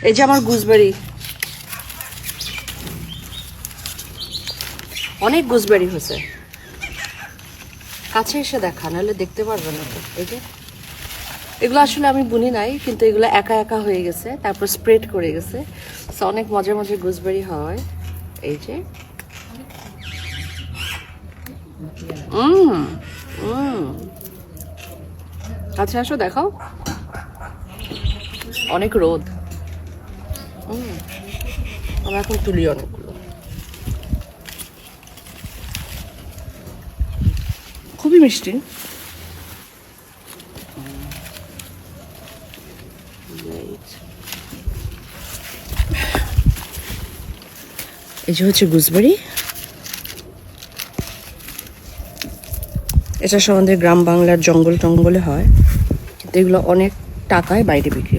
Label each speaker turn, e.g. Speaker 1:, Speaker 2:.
Speaker 1: এই যে আমার গুজবেরি, অনেক গুজবেরি হয়েছে। কাছে এসে দেখা, নাহলে দেখতে পারবে না তো। এই যে এগুলো আসলে আমি বুনি নাই, কিন্তু এগুলো একা একা হয়ে গেছে, তারপর স্প্রেড করে গেছে। সো অনেক মজার মজার গুজবেরি হয়। এই যে আচ্ছা আসো দেখাও, অনেক রোদ। আমরা এখন তুলি অনেকগুলো, খুবই মিষ্টি। এই যে হচ্ছে গুজবেরি, এটা সব আমাদের গ্রাম বাংলার জঙ্গলে হয়, কিন্তু এগুলো অনেক টাকায় বাইরে বিক্রি